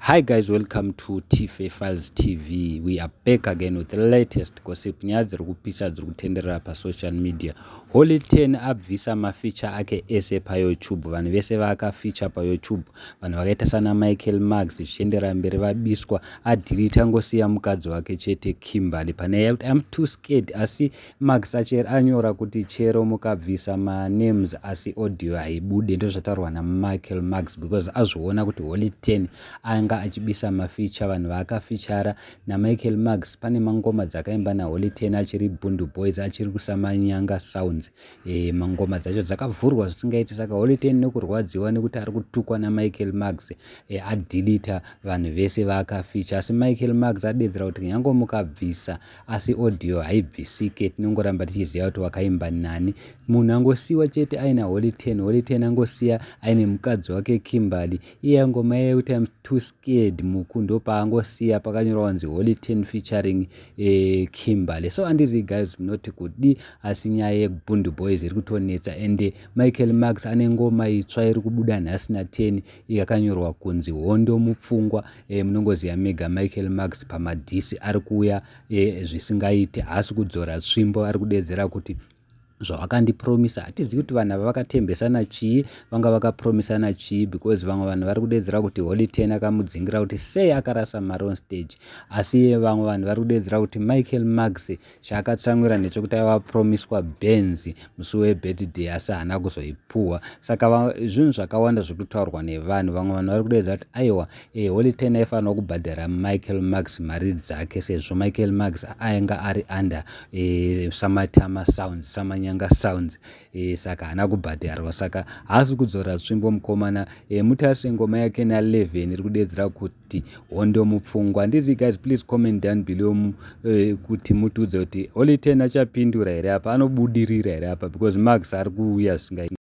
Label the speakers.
Speaker 1: Hi guys, welcome to TFA Files TV. We are back again with the latest gossip. Nyaya dziri kupisa dziri kutenderera pa social media. Holy 10 abvisa mafeature ake ese pa YouTube. Vanhu vese vakafeature pa YouTube. Vanhu vakaita sana Michael Max zvichiendera mberi vabiswa adelete ngosiya mukadzi wake chete Kimberly. Pane yakuti I'm too scared asi Max anyora kuti chero mukabvisa ma names asi audio haibude, ndo zvataurwa na Michael Max because azviona kuti Holy 10 anga achibisa mafeature vanhu vaakafeature na Michael Max. Pane mangoma dzakaimba na Holy 10 achiri Bundu Boys achiri kusama nyanga sounds. Mangoma dzacho dzakavhurwa zvisingaiti, saka Holy 10 nekurwadziwa nekuti ari kutukwa na Michael Max adelete vanhu vese vaakafeature. Asi Michael Max adedzera kuti nyango mukabvisa asi audio haibvisike, tinongoramba tichiziva kuti wakaimba nani. Munhu angosiwa chete aina Holy 10, Holy 10 angosiya aine mukadzi wake Kimberly. Iye ngoma yekuti I'm too scared mukundo paangosiya pakanyorwa kunzi Holy 10 featuring Kimberly. So andizi guys munoti kudi, asi nyaya yeBundu Boys iri kutonetsa ende Michael Max ane ngoma itsva iri kubuda nhasi na 10 yakanyorwa kunzi hondo mupfungwa. Munongoziva mega Michael Max pamadhisi ari kuuya zvisingaite, haasi kudzora tsvimbo, ari kudedzera kuti zvavakandipromisa. Hatizivi kuti vanhu ava vakatembesana chii, vanga vakapromisana chii, because vamwe vanhu vari kudedzera kuti Holy 10 akamudzingira kuti sei akarasa mari on stage. Asi vamwe vanhu vari kudedzera kuti Michael Max chaakatsamwira ndechekuti aivapromiswa Benz musi webirthday asi haana kuzoipuhwa. Saka zvinhu zvakawanda zviri kutaurwa nevanhu. Vamwe vanhu vari kudedzera kuti aiwa Holy 10 aifanira kubhadhara Michael Max mari dzake sezvo Michael Max ainga ari under samatama sounds, samanyanga sounds, saka haana kubhadharwa, saka haasi kudzora tsvimbo mukomana. Mutase ngoma yake na 11 iri kudedzera kuti hondo mupfungwa. Ndizi guys, please comment down below kuti mutudze kuti Holy 10 achapindura here apa, anobudirira here apa, because Max ari kuuya zvisingaiti.